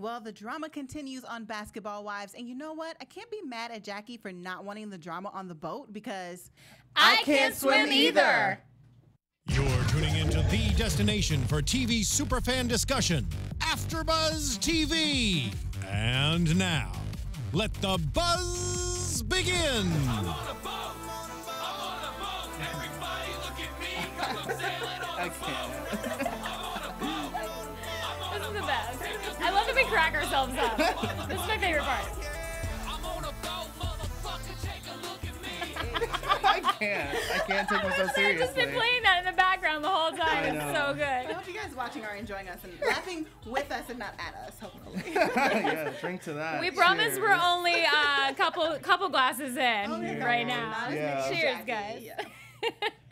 Well, the drama continues on Basketball Wives, and you know what? I can't be mad at Jackie for not wanting the drama on the boat because I can't swim either. You're tuning into the destination for TV superfan discussion, AFTERBUZZ TV. And now, let the buzz begin. I'm on a boat. I'm on a boat. Everybody look at me 'cause I'm sailing on a boat. I'm on a boat. This is the best. I love that we crack ourselves up. This is my favorite part. I'm on a boat, motherfucker. Take a look at me. I can't take myself I've seriously. just been playing that in the background the whole time. It's so I good. hope you guys watching are enjoying us and laughing with us and not at us, hopefully. Yeah, drink to that. We promise we're Cheers. only a couple glasses in right now. Not as Yeah. many as Cheers, Jackie. guys. Yeah.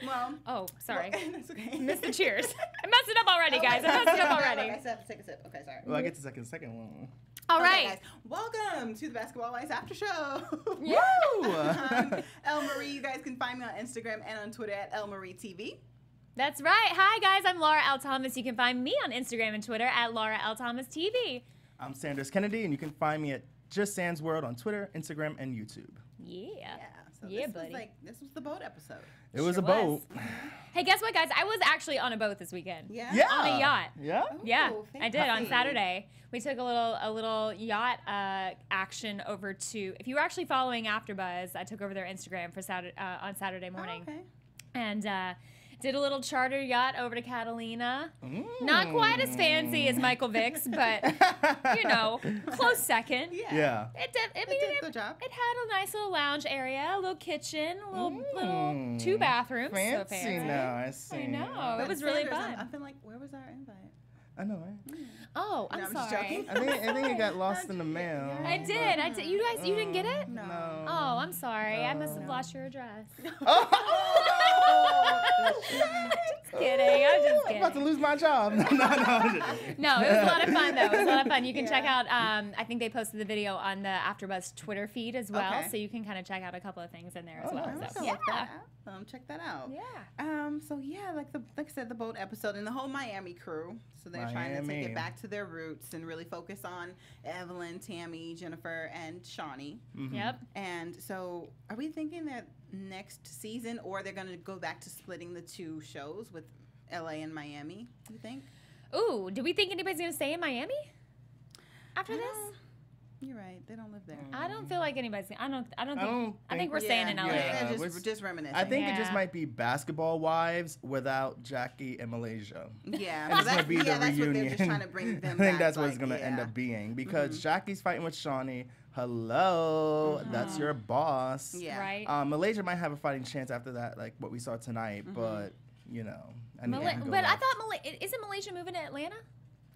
Well, Oh, sorry. that's okay. Missed the cheers. I messed it up already, guys. I messed it up already. I still have to take a sip. Okay, sorry. Well, I get to second one. All Okay, right. guys, welcome to the Basketball Wives After Show. Woo! El Marie. You guys can find me on Instagram and on Twitter at El Marie TV. That's right. Hi, guys. I'm Laura L. Thomas. You can find me on Instagram and Twitter at Laura L. Thomas TV. I'm Sanders Kennedy, and you can find me at Just Sans World on Twitter, Instagram, and YouTube. Yeah. So Yeah, this buddy. Was this was the boat episode. It was Sure a boat. was. Hey, guess what, guys? I was actually on a boat this weekend. Yeah. Yeah. On a yacht. Yeah. Yeah, Ooh, I did on fancy. Saturday. We took a little yacht action over to. If you were actually following AfterBuzz, I took over their Instagram for on Saturday morning, Oh, okay. and did a little charter yacht over to Catalina. Not quite as fancy as Michael Vick's, but you know, close second. Yeah. It did. I It mean, did the job. it had a nice little lounge area, a little kitchen, a little 2 bathrooms. Fancy So fancy. now, I see. I know. But It was really Sanders, fun. I'm feeling like, where was our invite? I know, right? Oh, I'm No, I'm just sorry. joking. I think it got lost in the mail. I did. You guys, you didn't get it? No. Oh, I'm sorry. I must have lost your address. Just kidding. I'm just I'm about to kidding. lose my job. No. No, it was a lot of fun though. It was a lot of fun. You can check out. I think they posted the video on the AfterBuzz Twitter feed as well, Okay. so you can kind of check out a couple of things in there as Oh, well. nice. So, So yeah. check that out. Yeah. So yeah, like I said, the boat episode and the whole Miami crew. So they're trying to take Miami. it back to their roots and really focus on Evelyn, Tammy, Jennifer, and Shaunie. Yep. And so, are we thinking that next season, or they're going to go back to splitting the two shows with LA and Miami? You think? Ooh, do we think anybody's gonna stay in Miami after this? You're right. They don't live there. I don't feel like anybody's. I think think- we're staying in LA. Yeah. They're Which- just reminiscing. I think it just Yeah. might be Basketball Wives without Jackie and Malaysia. Yeah, And it's that's, gonna be the that's what reunion. they're just trying to bring them I think back, that's what it's like, gonna end yeah. up being because Jackie's fighting with Shaunie. Hello, that's your boss. Yeah. Right. Malaysia might have a fighting chance after that, like what we saw tonight, but you know. anything can go But I left. thought isn't Malaysia moving to Atlanta?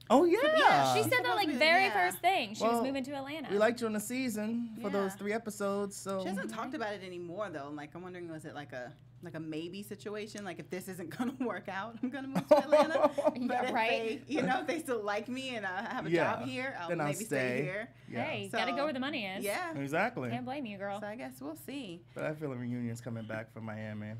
Oh yeah. Yeah, she said that supposed like to be, very yeah. first thing. She was Well, moving to Atlanta. We liked you on the season for those Yeah. 3 episodes, so She hasn't talked about it anymore though. Like I'm wondering, was it like a maybe situation? Like if this isn't gonna work out, I'm gonna move to Atlanta. Yeah, But if right. they, if they still like me and I have a Yeah. job here, I'll Then I'll maybe stay stay. here. Yeah. Hey, So, gotta go where the money is. Yeah. Exactly. Can't blame you, girl. So I guess we'll see. But I feel a reunion's coming back for Miami.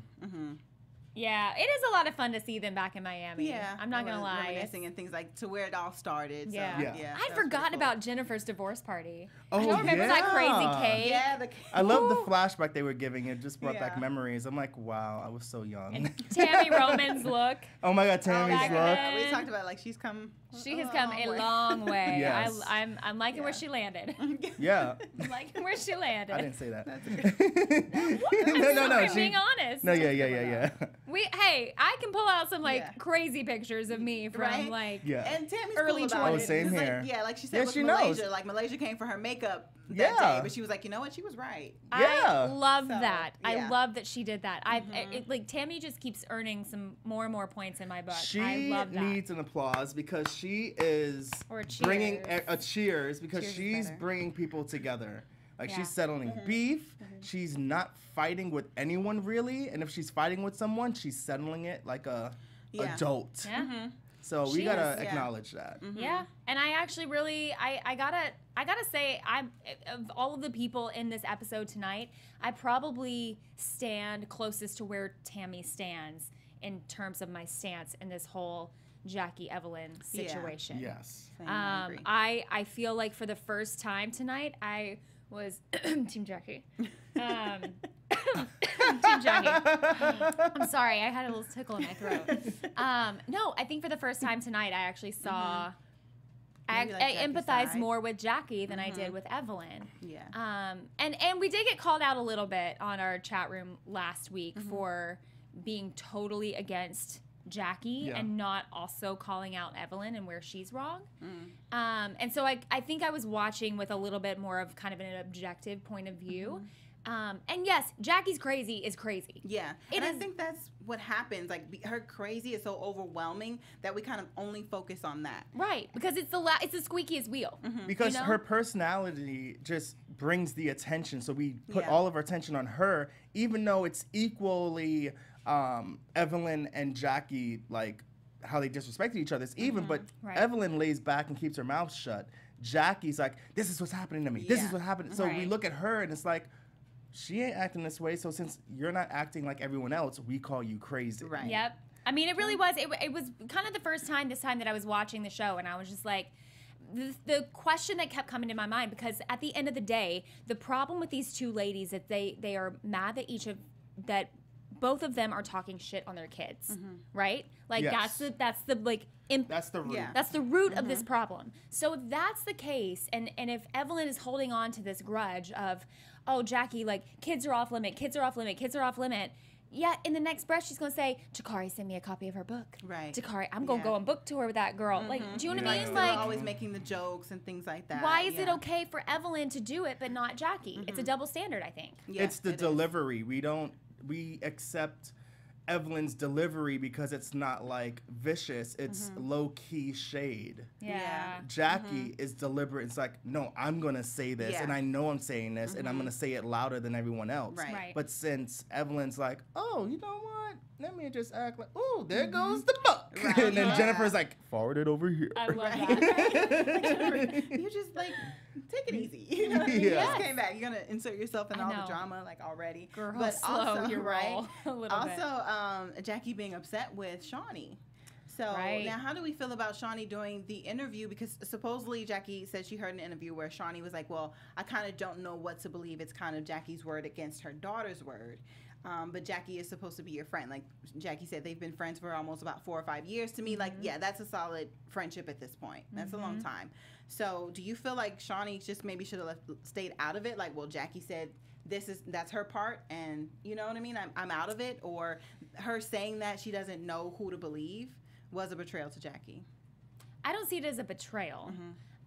Yeah, it is a lot of fun to see them back in Miami. Yeah, I'm not gonna lie. reminiscing and things like to where it all started. So, Yeah. Yeah. yeah. I'd forgotten about Jennifer's divorce party. Oh, I don't remember that crazy yeah. cake. Yeah, I love the flashback they were giving. It just brought back Yeah. memories. I'm like, wow, I was so young. And Tammy Roman's look. Oh my God, Tammy's back look. then. we talked about like she's come. She has come a long way. Yes. I'm liking where she landed. Yeah. I'm liking where she landed. I didn't say that. I'm sorry, she- being honest. No, yeah. Hey, I can pull out some like Yeah. crazy pictures of me from Right? like Yeah. And Tammy's Early cool about 20s. it. Oh, same It's here. Like, yeah, like she said Yeah, with she Malaysia. knows. Like Malaysia came for her makeup that Yeah. day, but she was like, you know what? She was right. I Yeah. love So, that. I yeah. love that she did that. Like Tammy just keeps earning some more and more points in my book. She I love that. needs an applause because she is Or a bringing cheers. a cheers because Cheers is she's better. bringing people together. Like Yeah. she's settling beef. She's not fighting with anyone really, and if she's fighting with someone, she's settling it like a Yeah. adult. Yeah. So we She gotta is, yeah. acknowledge that. Yeah, and I actually really, I gotta say, of all of the people in this episode tonight, I probably stand closest to where Tammy stands in terms of my stance in this whole Jackie Evelyn situation. Yes. Same, I agree. I feel like for the first time tonight, I was Team Jackie. Team Jackie. I'm sorry, I had a little tickle in my throat. No, I think for the first time tonight, I actually saw. I empathized more with Jackie than I did with Evelyn. Yeah. And we did get called out a little bit on our chat room last week for being totally against Jackie and not also calling out Evelyn and where she's wrong. And so I think I was watching with a little bit more of kind of an objective point of view. And yes, Jackie's crazy is crazy. Yeah, and I think that's what happens. Like her crazy is so overwhelming that we kind of only focus on that. Right, because it's the squeakiest wheel. Because you know? her personality just brings the attention, so we put all of our attention on her, even though it's equally Evelyn and Jackie, like how they disrespected each other. It's even, but Evelyn lays back and keeps her mouth shut. Jackie's like, this is what's happening to me. This is what happened. So we look at her and it's like, she ain't acting this way, so since you're not acting like everyone else, we call you crazy. Right. Yep. I mean, it really was. It was kind of the first time this time that I was watching the show, and I was just like, the question that kept coming to my mind, because at the end of the day, the problem with these two ladies is they are mad that both of them are talking shit on their kids, right? Like that's the like that's the root. Yeah. That's the root of this problem. So if that's the case, and if Evelyn is holding on to this grudge of, oh, Jackie, like, kids are off limit, kids are off limit, kids are off limit. Yeah, in the next breath, she's going to say, Jakari, send me a copy of her book. Right. Jakari, I'm going to go and book tour with that girl. Like, do you know what I mean? Still Like, always making the jokes and things like that. why is it okay for Evelyn to do it but not Jackie? It's a double standard, I think. Yeah, It's the delivery. We accept Evelyn's delivery because it's not like vicious, it's low-key shade. Yeah. Jackie is deliberate. It's like, no, I'm going to say this, and I know I'm saying this, and I'm going to say it louder than everyone else. Right. But since Evelyn's like, oh, you know what? Let me just act like, oh, there goes the book. Right. And then Jennifer's like, forward it over here. I love that. You just like take it easy. You know what I mean? You just came back. You're gonna insert yourself in all the drama like already. Girl, but slow also, your roll a little bit. Also, Jackie being upset with Shaunie. So now, how do we feel about Shaunie doing the interview? Because supposedly Jackie said she heard an interview where Shaunie was like, "Well, I kind of don't know what to believe. It's kind of Jackie's word against her daughter's word." But Jackie is supposed to be your friend. Like Jackie said, they've been friends for almost about 4 or 5 years. To me, like, yeah, that's a solid friendship at this point. That's a long time. So do you feel like Shaunie just maybe should have stayed out of it? Like, well, Jackie said that's her part, and you know what I mean? I'm out of it. Or her saying that she doesn't know who to believe was a betrayal to Jackie. I don't see it as a betrayal.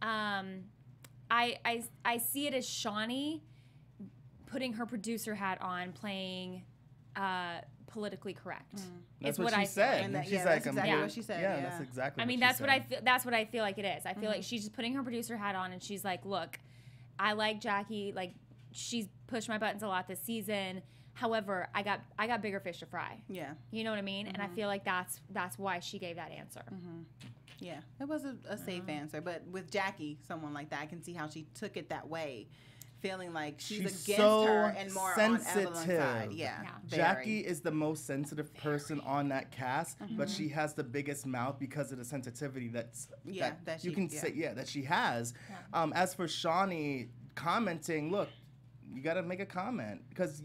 I see it as Shaunie putting her producer hat on, playing politically correct. That's is what I she said. And that, She's yeah, like, that's exactly what she said. Yeah, that's exactly. I mean, what that's she what I said. feel. That's what I feel like it is. I feel like she's just putting her producer hat on, and she's like, "Look, I like Jackie. Like, she's pushed my buttons a lot this season. However, I got bigger fish to fry. Yeah. You know what I mean? And I feel like that's why she gave that answer. Yeah, it was a safe answer. But with Jackie, someone like that, I can see how she took it that way, feeling like she's against so her and more sensitive. on Evelyn's side. Yeah. Jackie is the most sensitive person on that cast, but she has the biggest mouth because of the sensitivity that you can say that she has. As for Shaunie commenting, look, you got to make a comment because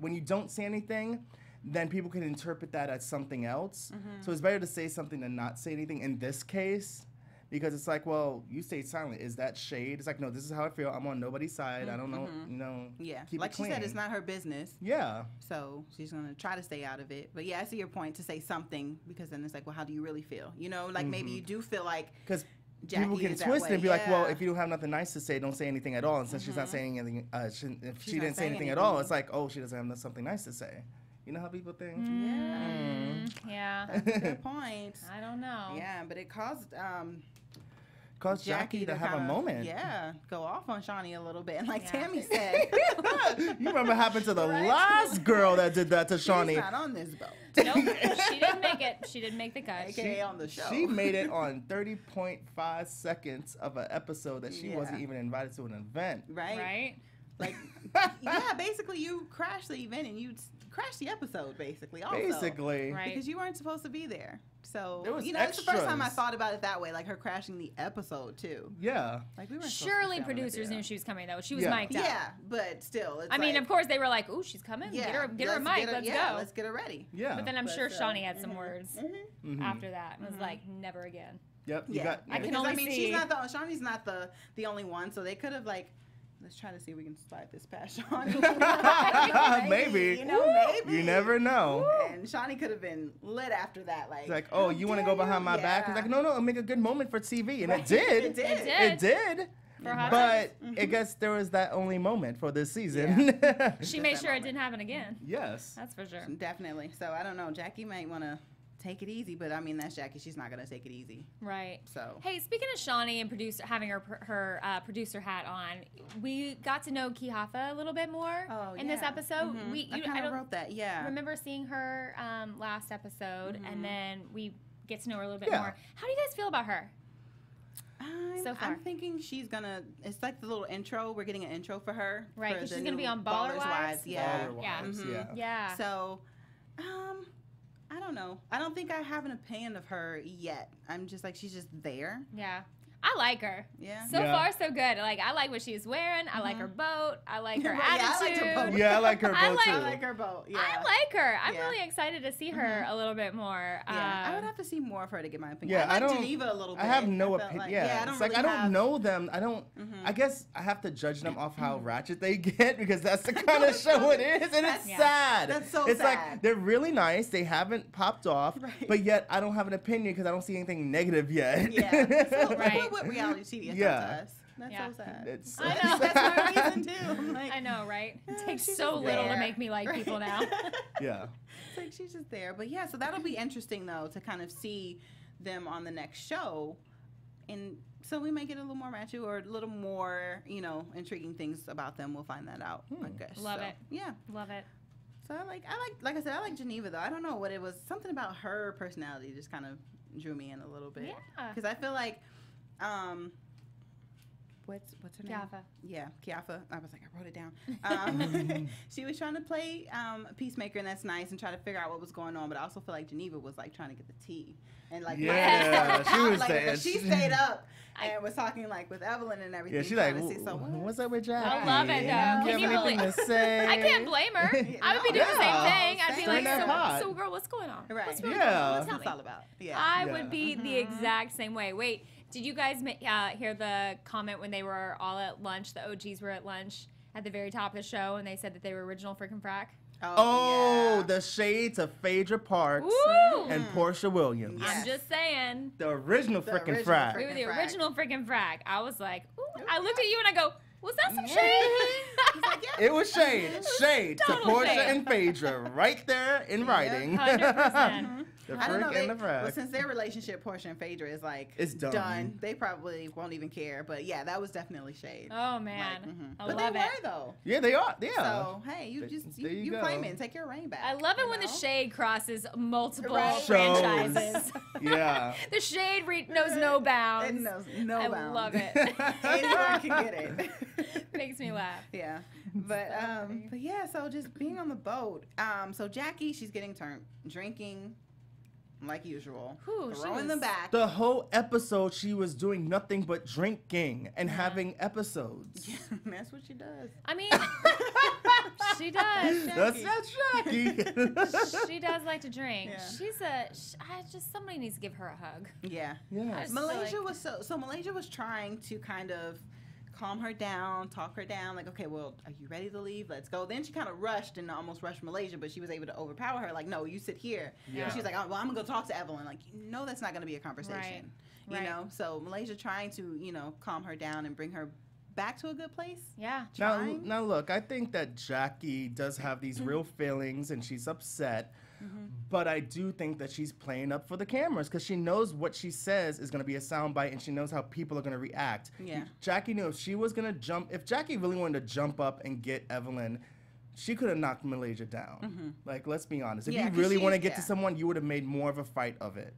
when you don't say anything, then people can interpret that as something else. So it's better to say something than not say anything in this case, because it's like, well, you stayed silent. Is that shade? It's like, no, this is how I feel. I'm on nobody's side. I don't know, Yeah, keep like it she clean. said, it's not her business. Yeah. So she's going to try to stay out of it. But yeah, I see your point to say something, because then it's like, well, how do you really feel? You know, like maybe you do feel like Because Jackie people can is that twist it way. and be like, well, if you don't have nothing nice to say, don't say anything at all. And since she's not saying anything, if she not didn't say saying anything at all, it's like, oh, she doesn't have something nice to say. You know how people think? Yeah. That's a good point. I don't know. Yeah, but it caused Jackie to have a moment. Yeah, go off on Shaunie a little bit. And like Tammy said, You remember what happened to the last girl that did that to Shaunie? she's not on this boat. Nope, she didn't make it. She didn't make the cut. AKA on the show. She made it on 30.5 seconds of an episode that she wasn't even invited to an event. Right? Right? Like, yeah, basically you crashed the event and you crashed the episode, basically. Also, basically. Right. Because you weren't supposed to be there. So, was it's the first time I extras. thought about it that way, like her crashing the episode, too. Yeah. Like, we weren't Surely producers knew she was coming, though. She was mic'd up. Yeah, but still. It's I mean, of course, they were like, ooh, she's coming. yeah, Get her a mic. Let's go. Let's get her ready. Yeah. But then I'm sure But, Shaunie had some words after that. And was like, never again. Yep. You Yeah, got. I can because, only see. she's not Shaunie's not the only one, so they could have like. Let's try to see if we can slide this past Shaunie. Maybe. Maybe. You never know. And Shaunie could have been lit after that. Like, It's like, oh, you want to go behind my back? It's like, no, it'll make a good moment for TV, and it did. It did. It did. For Hot But I guess there was that only moment for this season. She made sure it didn't happen again. Yes. That's for sure. Definitely. So I don't know. Jackie might want to take it easy, but I mean that's Jackie. She's not gonna take it easy. Right. So. Hey, speaking of Shaunie and having her producer hat on, we got to know Kihafa a little bit more in this episode. I kind of wrote that. Yeah. Remember seeing her last episode, and then we get to know her a little bit more. How do you guys feel about her? So far? I'm thinking she's gonna. It's like the little intro. We're getting an intro for her. Right, for because the she's gonna new be on Baller Wives. Yeah. Baller Yeah. Wives, Yeah. So, I don't know. I don't think I have an opinion of her yet. I'm just like, she's just there. Yeah. I like her. Yeah. So far, so good. Like, I like what she's wearing. I like her boat. I like her Right, yeah, I attitude. like her boat. Yeah, I like her boat too. I like her boat. Yeah. I like her. I'm Yeah. really excited to see her a little bit more. Yeah, I would have to see more of her to get my opinion. Yeah, I I like don't. Geneva a little bit. I have no felt opinion. like- Yeah, I don't it's like really I don't have- know them. I don't. I guess I have to judge them off how ratchet they get because that's the kind of show it is, and it's Yeah. sad. That's so it's sad. like they're really nice. They haven't popped off, but yet I don't have an opinion because I don't see anything negative yet. Yeah. So, Right. what reality TV has Yeah. done to us? That's Yeah. so sad. It's I know. That's my reason too. I'm like, I know, right? It takes she's so just little to there. make me like people now. yeah. It's like she's just there. But yeah, so that'll be interesting though to kind of see them on the next show. And so we may get a little more ratchet or a little more, intriguing things about them. We'll find that out, I guess. Love So, it. Yeah. Love it. So like I said, I like Geneva though. I don't know what it was. Something about her personality just kind of drew me in a little bit. Yeah. Because I feel like, what's her name? Kiafa. Yeah, Kiafa. I was like, I wrote it down. She was trying to play peacemaker, and that's nice, and try to figure out what was going on. But I also feel like Geneva was like trying to get the tea, and like Yeah, she was like, saying. but she stayed up and was talking like with Evelyn and everything. Yeah, she's like, trying to see, so what's up with Jackie? I love it, though. You Can have you anything believe- to say? I can't blame her. I would be doing the same Yeah. thing. I'd be Same. like, Stirring that pot. so girl, what's going on? Right. What's really Yeah. going on? What's Tell this me. all about? Yeah. I Yeah. would be the exact same way. Wait, did you guys hear the comment when they were all at lunch? The OGs were at lunch at the very top of the show, and they said that they were original freaking frack. Oh, yeah. the shades of Phaedra Parks Woo! and Portia Williams. Yes. I'm just saying. The original The frickin' original frack. We were the Frickin' frack. original freaking frack. I was like, ooh. I looked at you and I go, was that some Yeah. shade? He's like, yeah. It was shade. Shade to total Portia shade. and Phaedra right there in writing. 100%. The I don't know. frick and the Well, frack. since their relationship, Portia and Phaedra, is like It's done. they probably won't even care. But yeah, that was definitely shade. Oh, man. I But love they it. were though. Yeah, they are. Yeah. So hey, you just there you you go. claim it and take your reign back. I love it you when the know? shade crosses multiple Right. Shows. franchises. Yeah. The shade knows no bounds. It knows no I bounds. love it. Anyone can get it. Makes me laugh. Yeah. But yeah, so just being on the boat. So Jackie, she's getting turned drinking like usual. Whew, she throwing was- them back. The whole episode, she was doing nothing but drinking and having episodes. That's what she does. I mean, she does. That's Jackie. She does like to drink. Yeah. She's somebody needs to give her a hug. Yeah. Yes. Malaysia was so Malaysia was trying to kind of calm her down, talk her down, like, okay, well, are you ready to leave? Let's go. Then she kind of rushed and almost rushed Malaysia, but she was able to overpower her, like, no, you sit here. Yeah. And she was like, oh, well, I'm gonna go talk to Evelyn. Like, that's not gonna be a conversation. Right. You know? So Malaysia trying to, calm her down and bring her back to a good place. Yeah. Now look, I think that Jackie does have these real feelings and she's upset. But I do think that she's playing up for the cameras because she knows what she says is going to be a soundbite and she knows how people are going to react. Yeah. Jackie knew if she was going to if Jackie really wanted to jump up and get Evelyn, she could have knocked Malaysia down. Like, let's be honest. If Yeah, you 'cause really she- want to get yeah. to someone, you would have made more of a fight of it.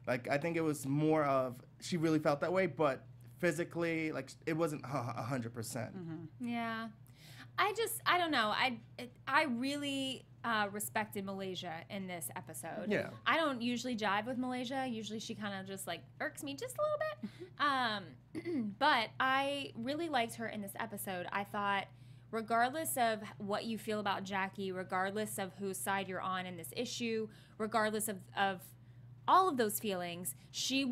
Like, I think it was more of, she really felt that way, but physically, like, it wasn't 100%. Yeah. I don't know. I really respected Malaysia in this episode. Yeah. I don't usually jive with Malaysia. Usually she kind of just like irks me just a little bit. But I really liked her in this episode. I thought, regardless of what you feel about Jackie, regardless of whose side you're on in this issue, regardless of all of those feelings, she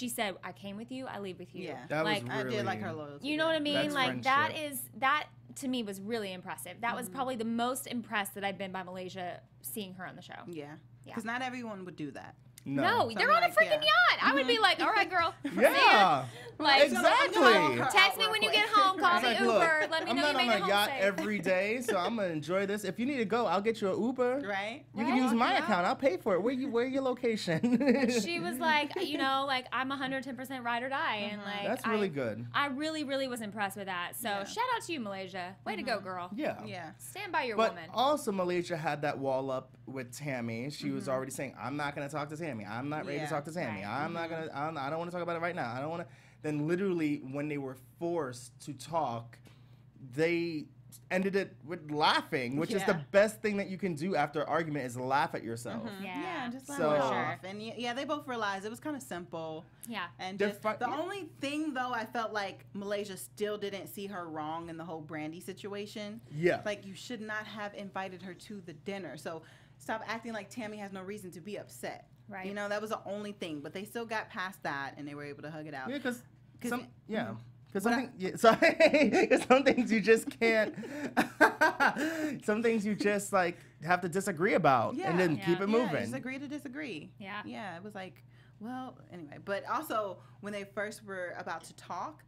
said, I came with you, I leave with you. Yeah. That like, was really, I did like her loyalty. you know what I mean? That's Like friendship. that to me was really impressive. That was probably the most impressed that I've been by Malaysia seeing her on the show. Yeah. Because not everyone would do that. No, they're on a freaking yacht. I would be like, all right, girl. Yeah. Like, Exactly. text me when you get home. Call It's me like, Uber. look, Let me I'm know you not made on it a home yacht safe. every day, so I'm gonna enjoy this. If you need to go, I'll get you an Uber. Right? You can use my account. I'll pay for it. Where your location? She was like, you know, like, I'm 110% ride or die. And like, That's really good. I really, really was impressed with that. So shout out to you, Malaysia. Way to go, girl. Yeah. Yeah. Stand by your But woman. also, Malaysia had that wall up with Tammy. She was already saying, I'm not going to talk to Tammy. I'm not ready to talk to Tammy. Right. I'm not going to, I don't want to talk about it right now. I don't want to. Then literally, when they were forced to talk, they ended it with laughing, which is the best thing that you can do after an argument is laugh at yourself. Yeah, just let So- it off. And yeah, they both realized it was kind of simple. Yeah. And They're just, fi- the yeah. only thing, though, I felt like Malaysia still didn't see her wrong in the whole Brandy situation. Yeah. Like, you should not have invited her to the dinner. So stop acting like Tammy has no reason to be upset. Right. You know, that was the only thing. But they still got past that, and they were able to hug it out. Yeah, because some, mhm. Because sorry, 'cause some things you just can't. Some things you just like have to disagree about, and then keep it moving. Yeah, just agree to disagree. Yeah. Yeah, it was like, well, anyway. But also, when they first were about to talk,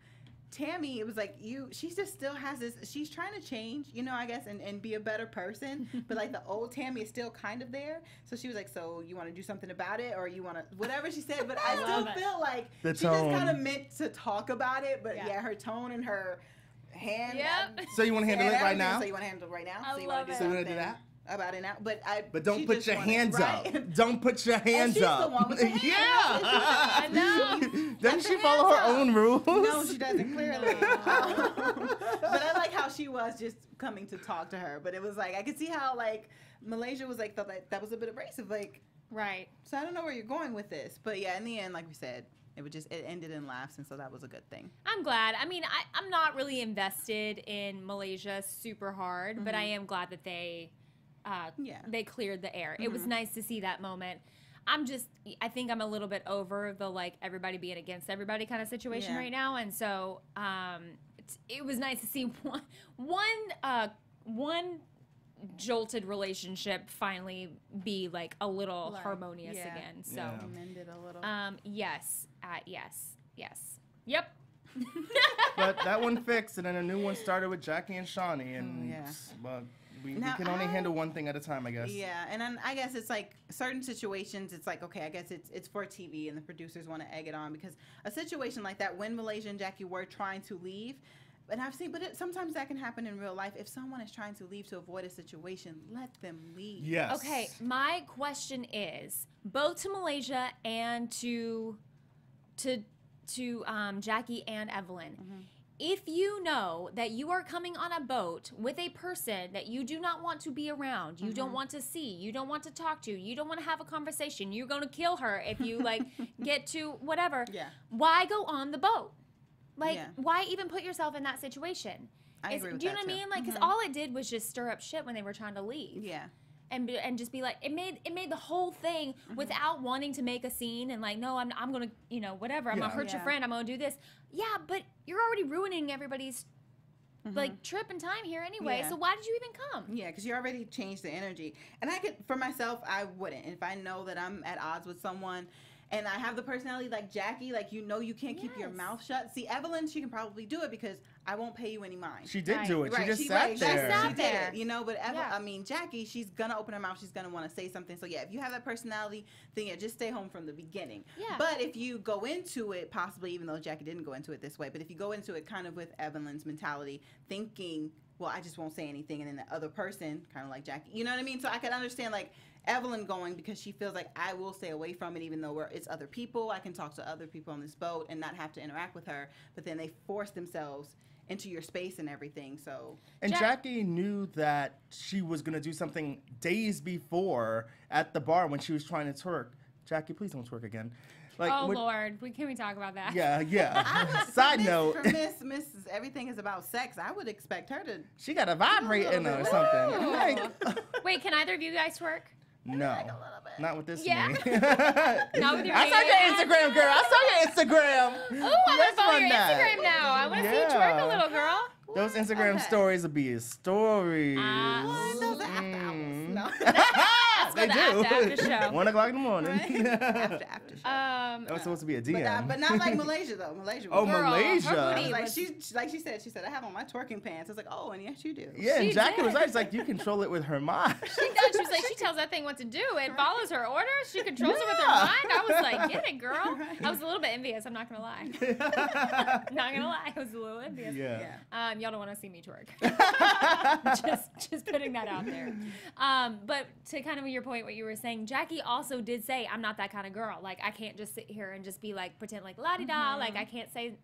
Tammy, it was like, she just still has this, she's trying to change, you know, I guess, and be a better person. But like the old Tammy is still kind of there. So she was like, so you want to do something about it, or you want to, whatever she said. But I still feel like The she just kind of tone. meant to talk about it. But yeah, her tone and her hand. Yep. So you want to handle it right now? So you want to handle it right now? I so you love want to it. do So you wanna do something that? about it now? But don't she put just your wanted- hands right? up. Don't put your hands she's the up. one with the hands. Yeah. I know. Doesn't she follow her own rules? No, she doesn't clearly. But I like how she was just coming to talk to her. But it was like, I could see how like Malaysia was like, that was a bit abrasive. Like, Right. so I don't know where you're going with this. But yeah, in the end, like we said, it ended in laughs, and so that was a good thing. I'm glad. I mean, I'm not really invested in Malaysia super hard, but I am glad that they cleared the air. It was nice to see that moment. I think I'm a little bit over the like everybody being against everybody kind of situation right now, and so it was nice to see one jolted relationship finally be like a little harmonious again. So Mended a little. yes, yep. But that one fixed, and then a new one started with Jackie and Shaunie, and we can only handle one thing at a time, I guess. Yeah, and then I guess it's like certain situations, it's like, okay, I guess it's for TV, and the producers want to egg it on, because a situation like that, when Malaysia and Jackie were trying to leave, and I've seen, sometimes that can happen in real life. If someone is trying to leave to avoid a situation, let them leave. Yes. Okay, my question is, both to Malaysia and to Jackie and Evelyn, if you know that you are coming on a boat with a person that you do not want to be around, you don't want to see, you don't want to talk to, you don't want to have a conversation, you're going to kill her if you like get to whatever, why go on the boat? Like, why even put yourself in that situation? I agree with do you that know what I too. mean? Like, because all it did was just stir up shit when they were trying to leave. Yeah. And just be like, it made the whole thing without wanting to make a scene and like, no, I'm gonna, you know, whatever, I'm gonna hurt your friend, I'm gonna do this. Yeah, but you're already ruining everybody's like trip and time here anyway. So why did you even come? Yeah, because you already changed the energy. And I could, for myself, I wouldn't. If I know that I'm at odds with someone, and I have the personality like Jackie, like, you know, you can't keep your mouth shut. See, Evelyn, she can probably do it because I won't pay you any mind. She did do it. She just She sat there. She did it, you know, but I mean, Jackie, she's going to open her mouth. She's going to want to say something. So, yeah, if you have that personality, then, just stay home from the beginning. Yeah. But if you go into it, possibly, even though Jackie didn't go into it this way, but if you go into it kind of with Evelyn's mentality, thinking, well, I just won't say anything, and then the other person, kind of like Jackie, you know what I mean? So I could understand, like, Evelyn going because she feels like I will stay away from it even though it's other people. I can talk to other people on this boat and not have to interact with her. But then they force themselves into your space and everything. So and Jackie knew that she was gonna do something days before at the bar when she was trying to twerk. Jackie, please don't twerk again. Like, Lord, can we talk about that? Yeah. Side note. For Miss, everything is about sex. I would expect her to. She got a vibrate in her or something. Like, wait, can either of you guys twerk? No, like a little bit. Not with this Yeah. knee. Not with your I saw your Instagram, girl. I saw your Instagram. Oh, I'm gonna follow your Instagram now. I want to see you twerk a little, girl. Those Instagram stories will be a story. Those are after hours. No. They do. After show. 1 o'clock in the morning. Right? after show. That was supposed to be a DM. But not like Malaysia though. Malaysia. Oh, Girl, Malaysia. Like she said, I have on my twerking pants. I was like, oh, and yes, you do. Yeah, and She Jackie did. was like, she's like, you control it with her mind. She does. She's like, she tells that thing what to do. It follows her orders. She controls it with her mind. I was like, get it, girl. I was a little bit envious. I'm not gonna lie. Not gonna lie. I was a little envious. Yeah. Y'all don't want to see me twerk. just putting that out there. But to kind of your point, what you were saying, Jackie also did say, I'm not that kind of girl. Like, I can't just sit here and just be like, pretend like la-di-da. Like, I can't say,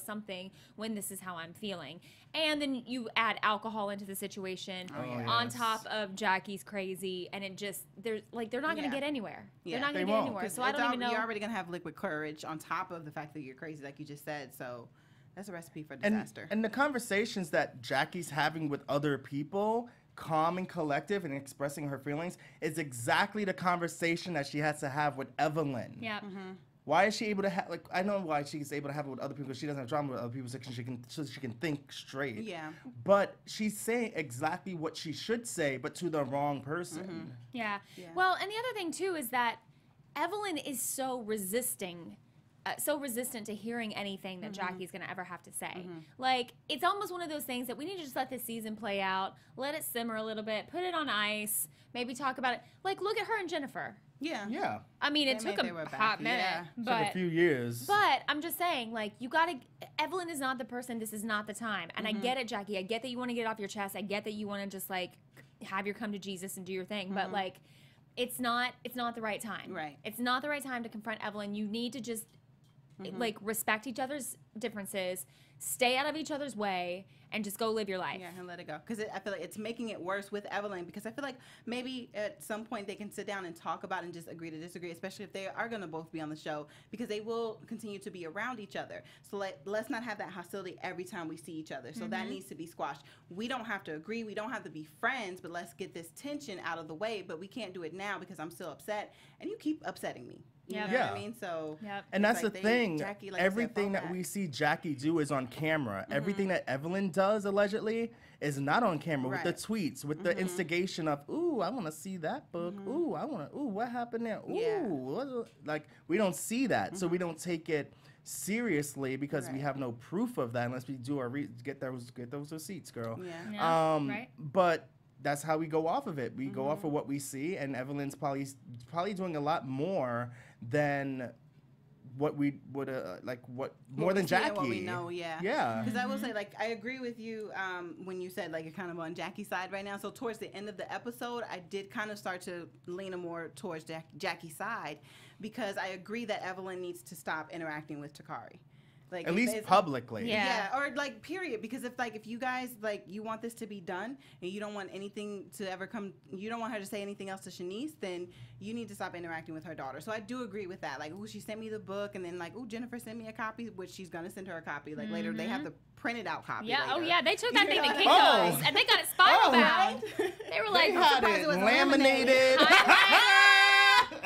something when this is how I'm feeling. And then you add alcohol into the situation on top of Jackie's crazy, and it just, they're not going to get anywhere. Yeah. They're not going to get anywhere. So I don't even know. You're already going to have liquid courage on top of the fact that you're crazy, like you just said. So that's a recipe for disaster. And the conversations that Jackie's having with other people, calm and collective and expressing her feelings, is exactly the conversation that she has to have with Evelyn. Yeah. Why is she able to have, like, I know why she's able to have it with other people because she doesn't have drama with other people, so she can think straight. Yeah. But she's saying exactly what she should say, but to the wrong person. Yeah. Well, and the other thing, too, is that Evelyn is so resistant to hearing anything that Jackie's going to ever have to say. Like, it's almost one of those things that we need to just let this season play out, let it simmer a little bit, put it on ice, maybe talk about it. Like, look at her and Jennifer. Yeah. I mean, it took a hot minute. But, took a few years. But I'm just saying, like, Evelyn is not the person, this is not the time. And I get it, Jackie. I get that you want to get it off your chest. I get that you want to just, like, have your come to Jesus and do your thing. But, like, it's not the right time. Right. It's not the right time to confront Evelyn. You need to just, like, respect each other's differences, stay out of each other's way, and just go live your life. Yeah, and let it go. Because I feel like it's making it worse with Evelyn, because I feel like maybe at some point they can sit down and talk about it and just agree to disagree, especially if they are going to both be on the show, because they will continue to be around each other. So let's not have that hostility every time we see each other. So that needs to be squashed. We don't have to agree. We don't have to be friends, but let's get this tension out of the way. But we can't do it now because I'm still upset, and you keep upsetting me. You know what I mean? So, and that's like the thing. Jackie, like everything that we see Jackie do is on camera. Everything that Evelyn does, allegedly, is not on camera. With the tweets, with the instigation of, ooh, I want to see that book. Ooh, what happened there? Ooh, like, we don't see that. So we don't take it seriously because we have no proof of that unless we do our get those receipts, girl. But that's how we go off of it. We go off of what we see, and Evelyn's probably doing a lot more than what we would more than Jackie. What we know, yeah. Because I will say, like, I agree with you when you said, like, you're kind of on Jackie's side right now. So towards the end of the episode, I did kind of start to lean more towards Jackie's side, because I agree that Evelyn needs to stop interacting with Takari. Like, at least publicly. Yeah, or like, period. Because if you guys, like, you want this to be done and you don't want anything to ever come, you don't want her to say anything else to Shanice, then you need to stop interacting with her daughter. So I do agree with that. Like, ooh, she sent me the book, and then, like, ooh, Jennifer sent me a copy, which she's going to send her a copy. Like, later, they have the printed out copy. Yeah, later. oh, yeah, they took that thing to Kinko's, and they got it spiral bound. They were like, they had it laminated.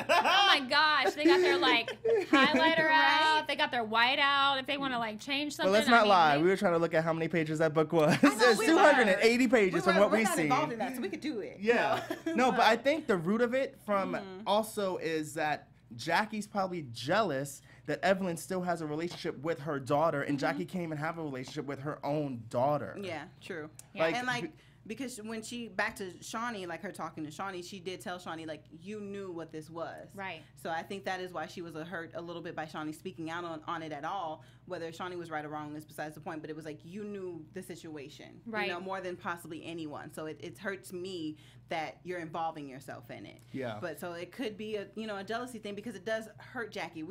Oh my gosh, they got their, like, highlighter out. They got their white out. If they want to, like, change something. Well, let's not lie. We were trying to look at how many pages that book was. It's 280 pages from what we see. We're not involved in that, so we could do it. Yeah. No, but I think the root of it from also is that Jackie's probably jealous that Evelyn still has a relationship with her daughter, and Jackie can't even have a relationship with her own daughter. Yeah, true. Yeah. And, like, because when back to Shaunie, like, her talking to Shaunie, she did tell Shaunie, like, you knew what this was. Right. So I think that is why she was hurt a little bit by Shaunie speaking out on it at all. Whether Shaunie was right or wrong is besides the point, but it was like, you knew the situation. Right. You know, more than possibly anyone. So it hurts me that you're involving yourself in it. Yeah. But so it could be a jealousy thing, because it does hurt Jackie.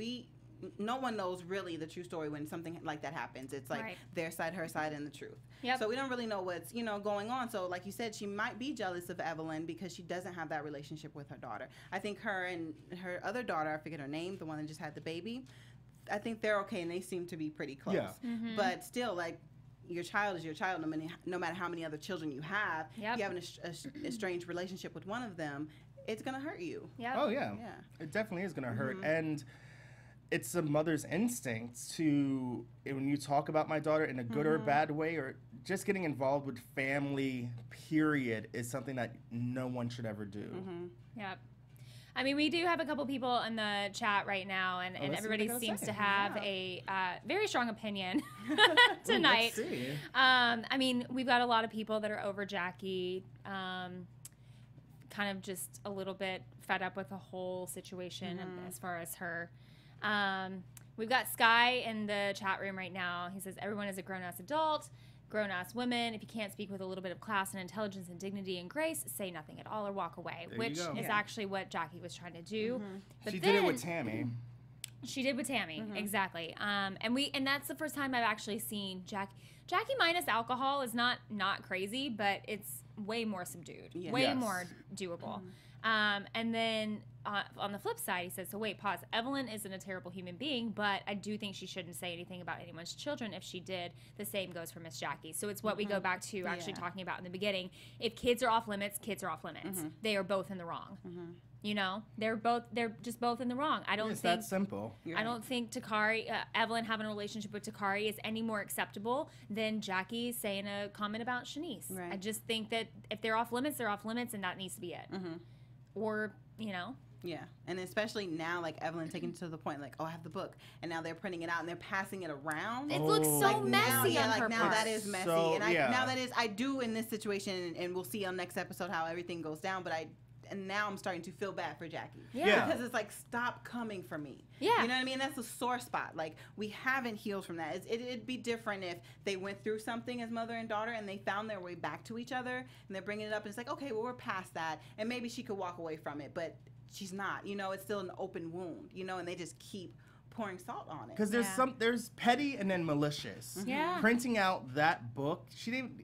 no one knows really the true story when something like that happens. It's like their side, her side, and the truth. Yep. So we don't really know what's, going on. So like you said, she might be jealous of Evelyn because she doesn't have that relationship with her daughter. I think her and her other daughter, I forget her name, the one that just had the baby, I think they're okay, and they seem to be pretty close. Yeah. But still, like, your child is your child, no matter how many other children you have. If you have a strange relationship with one of them, it's going to hurt you. Oh, yeah. It definitely is going to hurt. And it's a mother's instinct to, when you talk about my daughter in a good or bad way, or just getting involved with family, period, is something that no one should ever do. Yep. I mean, we do have a couple people in the chat right now, and everybody seems to have a very strong opinion tonight. Let's see. I mean, we've got a lot of people that are over Jackie, kind of just a little bit fed up with the whole situation as far as her. We've got Sky in the chat room right now. He says, everyone is a grown-ass adult. Grown-ass women, if you can't speak with a little bit of class and intelligence and dignity and grace, say nothing at all or walk away, which is actually what Jackie was trying to do. But she did it with Tammy. She did with Tammy, exactly. And that's the first time I've actually seen Jackie minus alcohol is not crazy, but it's way more subdued, way more doable. And then on the flip side, he says, so wait, pause. Evelyn isn't a terrible human being, but I do think she shouldn't say anything about anyone's children. If she did, the same goes for Miss Jackie. So it's what we go back to actually talking about in the beginning. If kids are off limits, kids are off limits. They are both in the wrong. They're just both in the wrong. I don't think that simple. I don't think Evelyn having a relationship with Takari is any more acceptable than Jackie saying a comment about Shanice. Right. I just think that if they're off limits, they're off limits, and that needs to be it. Or, Yeah, and especially now, like, Evelyn taking it to the point, like, oh, I have the book, and now they're printing it out, and they're passing it around. It looks so messy on her now part. that is messy. And now that is, I do in this situation, and we'll see on next episode how everything goes down, but and now I'm starting to feel bad for Jackie. Because it's like, stop coming for me. You know what I mean? That's a sore spot. Like, we haven't healed from that. It'd be different if they went through something as mother and daughter and they found their way back to each other, and they're bringing it up, and it's like, okay, well, we're past that, and maybe she could walk away from it, but she's not. It's still an open wound, and they just keep pouring salt on it. Because there's petty and then malicious. Printing out that book,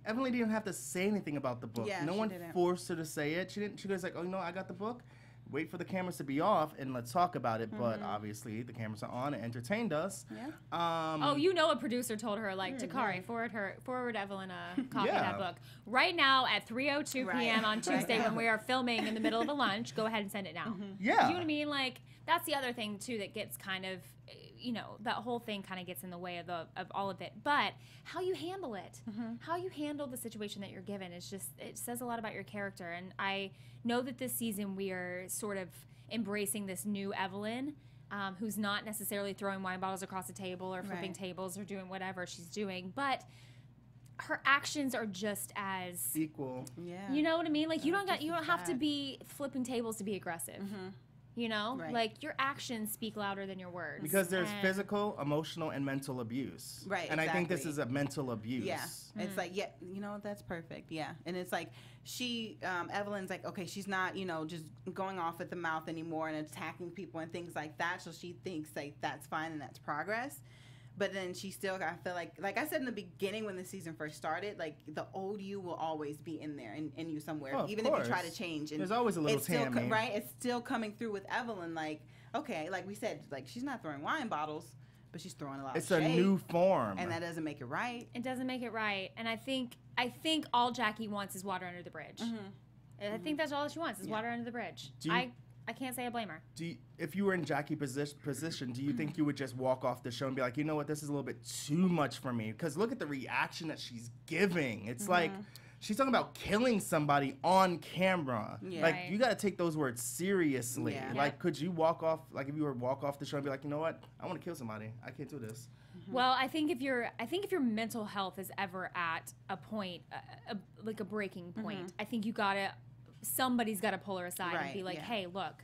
Evelyn didn't have to say anything about the book. No one forced her to say it. She was like, oh, I got the book. Wait for the cameras to be off and let's talk about it. But obviously the cameras are on. It entertained us. A producer told her, like, Takari, forward Evelyn a copy of that book. Right now at 3:02 p.m. on Tuesday when we are filming in the middle of a lunch, go ahead and send it now. You know what I mean? Like, that's the other thing, too, that gets kind of, that whole thing kind of gets in the way of all of it. But how you handle it, how you handle the situation that you're given, it says a lot about your character. And I know that this season we are sort of embracing this new Evelyn, who's not necessarily throwing wine bottles across the table or flipping tables or doing whatever she's doing, but her actions are just as equal. You know what I mean? Like, you don't have to be flipping tables to be aggressive. Like, your actions speak louder than your words. Because there's physical, emotional, and mental abuse. And I think this is a mental abuse. It's like, that's perfect. And it's like, Evelyn's like, okay, she's not, just going off at the mouth anymore and attacking people and things like that. So she thinks, like, that's fine and that's progress. But then she still, I feel like I said in the beginning when the season first started, like, the old you will always be in there, in you somewhere, even if you try to change. And there's always a little Tammy. It's still coming through with Evelyn, like, okay, like we said, like, she's not throwing wine bottles, but she's throwing a lot of shade. It's a new form. And that doesn't make it right. It doesn't make it right. And I think all Jackie wants is water under the bridge. I think that's all she wants is water under the bridge. I can't say I blame her. If you were in Jackie's position, do you think you would just walk off the show and be like, you know what, this is a little bit too much for me? Because look at the reaction that she's giving. It's like, she's talking about killing somebody on camera. Like, you got to take those words seriously. Like, could you walk off, like, if you were to walk off the show and be like, you know what, I want to kill somebody. I can't do this. Well, I think if your mental health is ever at a point, like a breaking point, I think somebody's got to pull her aside and be like, hey, look,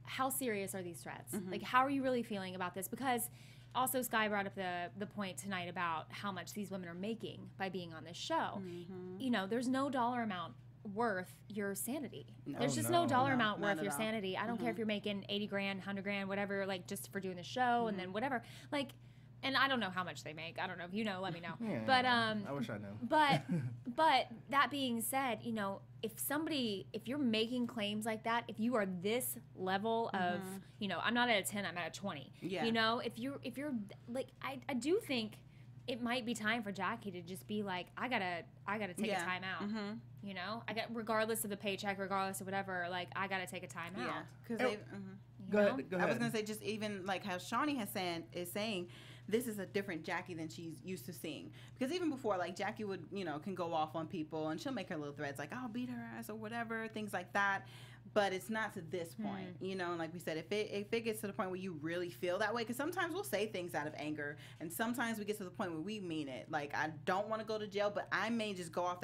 how serious are these threats? Like, how are you really feeling about this? Because also Sky brought up the point tonight about how much these women are making by being on this show. There's no dollar amount worth your sanity. There's just no dollar amount worth your sanity. I don't care if you're making 80 grand, 100 grand, whatever, like just for doing the show and then whatever. Like, and I don't know how much they make. I don't know if you know, let me know. Yeah, but I wish I knew. But that being said, you know, if you're making claims like that, if you are this level of, you know, I'm not at a 10, I'm at a 20. Yeah. You know, if you're like, I do think it might be time for Jackie to just be like, I gotta take a time out. You know, regardless of the paycheck, regardless of whatever, like I gotta take a time out. Yeah, because Go ahead. I was gonna say, just even like how Shaunie is saying, this is a different Jackie than she's used to seeing. Because even before, like Jackie would, you know, can go off on people and she'll make her little threats like, I'll beat her ass or whatever, things like that. But it's not to this point, you know. And like we said, if it gets to the point where you really feel that way, because sometimes we'll say things out of anger, and sometimes we get to the point where we mean it. Like, I don't want to go to jail, but I may just go off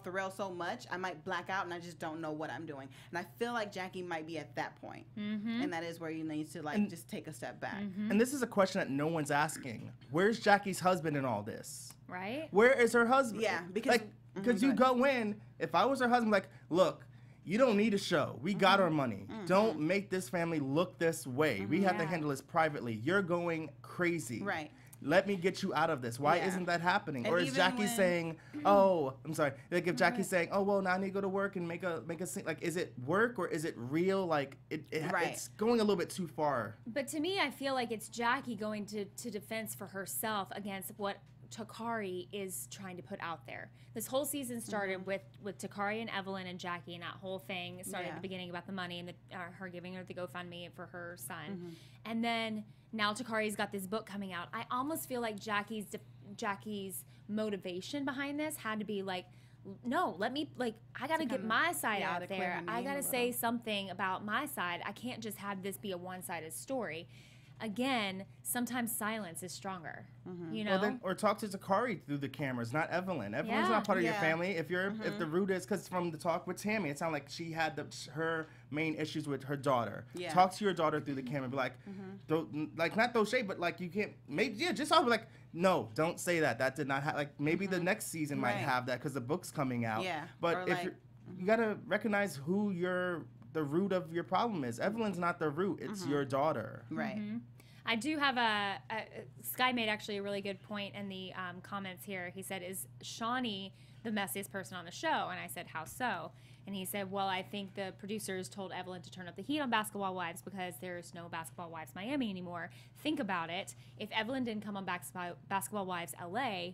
the rail so much, I might black out and I just don't know what I'm doing. And I feel like Jackie might be at that point. And that is where you need to like just take a step back. And this is a question that no one's asking. Where's Jackie's husband in all this? Right? Where is her husband? Yeah, because you go in, if I was her husband, like, look, you don't need a show. We got our money. Don't make this family look this way. We have to handle this privately. You're going crazy. Right. Let me get you out of this. Why isn't that happening? And or is Jackie saying, oh, I'm sorry. Like if Jackie's saying, oh, well, now I need to go to work and make a scene. Like, is it work or is it real? Like, it's going a little bit too far. But to me, I feel like it's Jackie going to defense for herself against what Takari is trying to put out there. This whole season started with Takari and Evelyn and Jackie, and that whole thing started at the beginning about the money and her giving her the GoFundMe for her son. And then now Takari's got this book coming out. I almost feel like Jackie's motivation behind this had to be like, no, I got to get my side out there. I got to say something about my side. I can't just have this be a one-sided story. Again, sometimes silence is stronger, you know? Well, or talk to Takari through the cameras, not Evelyn. Evelyn's not part of your family. If the root is, because from the talk with Tammy, it sounded like she had her main issues with her daughter. Yeah. Talk to your daughter through the camera. Be like, not throw shade, but like you can't, just always like, no, don't say that. That did not happen. Like maybe the next season might have that because the book's coming out. Yeah. But if you got to recognize who the root of your problem is. Evelyn's not the root. It's your daughter. Right. I do have Sky made actually a really good point in the comments here. He said, is Shaunie the messiest person on the show? And I said, how so? And he said, well, I think the producers told Evelyn to turn up the heat on Basketball Wives because there's no Basketball Wives Miami anymore. Think about it. If Evelyn didn't come on Basketball Wives LA,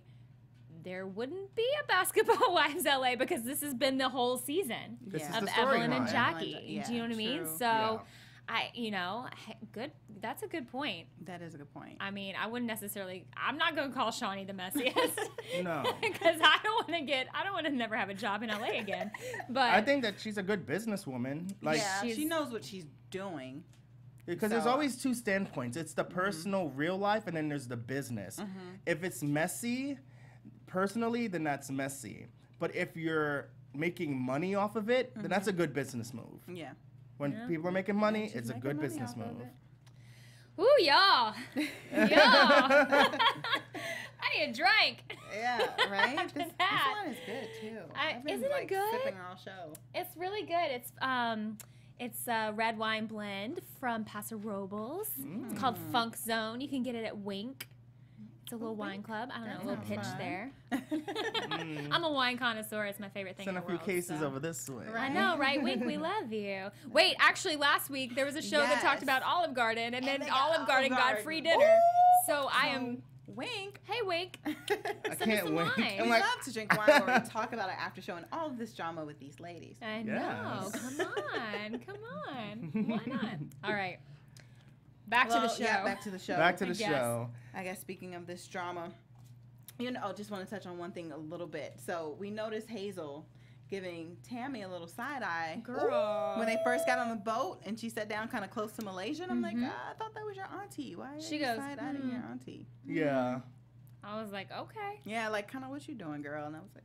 there wouldn't be a Basketball Wives LA because this has been the whole season of Evelyn and Jackie. Do you know what I mean? So, good. That's a good point. That is a good point. I mean, I'm not going to call Shaunie the messiest. No. Because I don't want to never have a job in LA again. But I think that she's a good businesswoman. Like, she knows what she's doing. Because there's always two standpoints. It's the personal real life and then there's the business. If it's messy, personally, then that's messy. But if you're making money off of it, then that's a good business move. Yeah. When people are making money, it's a good business move. Ooh, y'all. I need a drink. Yeah, right? This one is good, too. Isn't it good? Sipping all show. It's really good. It's a red wine blend from Paso Robles. It's called Funk Zone. You can get it at Wink. It's a little wine club. I don't know, a little pitch there. I'm a wine connoisseur. It's my favorite thing in the world. Send a few cases over this way. I know, right? Wink, we love you. Wait, actually, last week there was a show that talked about Olive Garden, and then Olive Garden got free dinner. Ooh! So I am... Wink. Hey, Wink. I can't wink. We love to drink wine or talk about it after show and all of this drama with these ladies. I know. Come on. Why not? All right. Back to the show. Yeah, back to the show. Back to the show. I guess speaking of this drama, just want to touch on one thing a little bit. So we noticed Hazel giving Tammy a little side eye. Girl. When they first got on the boat and she sat down kind of close to Malaysia. And I'm like, I thought that was your auntie. Why are you side-eyeing your auntie? Yeah. I was like, okay. Yeah, like, kind of what you doing, girl? And I was like,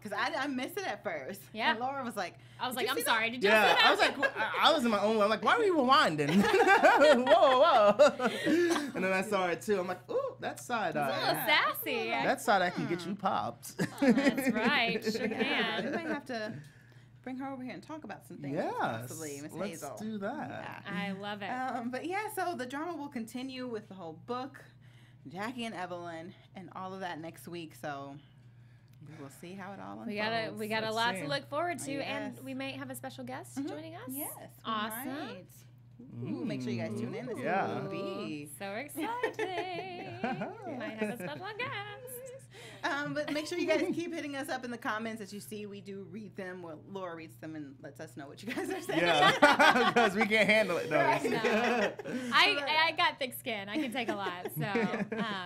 because I missed it at first. Yeah. And Laura was like, I'm sorry. Did you see that? I was like, I was in my own way. I'm like, why were you rewinding? Whoa. And then I saw it too. I'm like, ooh, that side eye. A little sassy. That side eye can get you popped. Oh, that's right. Sure can. We might have to bring her over here and talk about some things. Yes. Possibly, Miss Hazel. Let's do that. Yeah. I love it. But yeah, so the drama will continue with the whole book, Jackie and Evelyn, and all of that next week. So we'll see how it all unfolds. We got a lot to look forward to, and we may have a a guest joining us. Yes. Awesome. Right. Ooh, make sure you guys tune in. This will be so exciting. Might have a special guest. But make sure you guys keep hitting us up in the comments as you see. We do read them. Well, Laura reads them and lets us know what you guys are saying. Yeah, because we can't handle it. No. Right. No. I got thick skin. I can take a lot. So,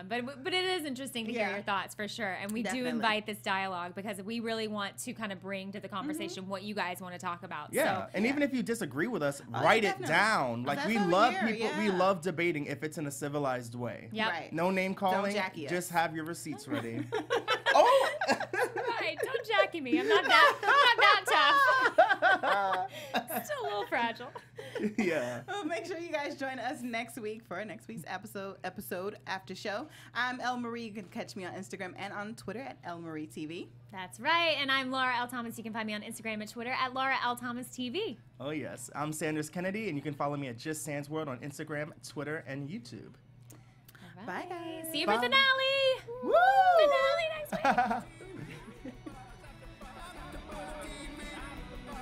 but it is interesting to hear your thoughts for sure. And we do invite this dialogue because we really want to kind of bring to the conversation what you guys want to talk about. Yeah, so, and even if you disagree with us, write it down. Like we love people. We love debating if it's in a civilized way. Yeah. Right. No name calling. Don't Jackie us. Just have your receipts ready. Oh. Right. Don't Jackie me. I'm not that tough. Still a little fragile. Yeah. Well, make sure you guys join us next week for next week's episode after show. I'm Elle Marie. You can catch me on Instagram and on Twitter at Elle Marie TV. That's right. And I'm Laura L. Thomas. You can find me on Instagram and Twitter at Laura L. Thomas TV. Oh, yes. I'm Sanders Kennedy, and you can follow me at Just Sans World on Instagram, Twitter, and YouTube. All right. Bye, guys. See you for the finale. Woo! Finale next week.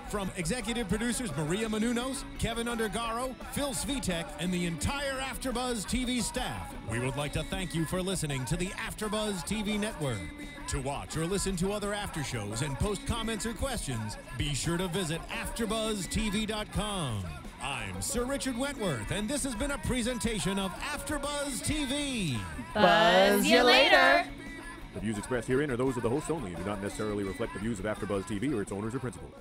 From executive producers Maria Menounos, Kevin Undergaro, Phil Svitek, and the entire AfterBuzz TV staff, we would like to thank you for listening to the AfterBuzz TV network. To watch or listen to other after shows and post comments or questions, be sure to visit AfterBuzzTV.com. I'm Sir Richard Wentworth, and this has been a presentation of AfterBuzz TV. Buzz you later. The views expressed herein are those of the hosts only and do not necessarily reflect the views of AfterBuzz TV or its owners or principals.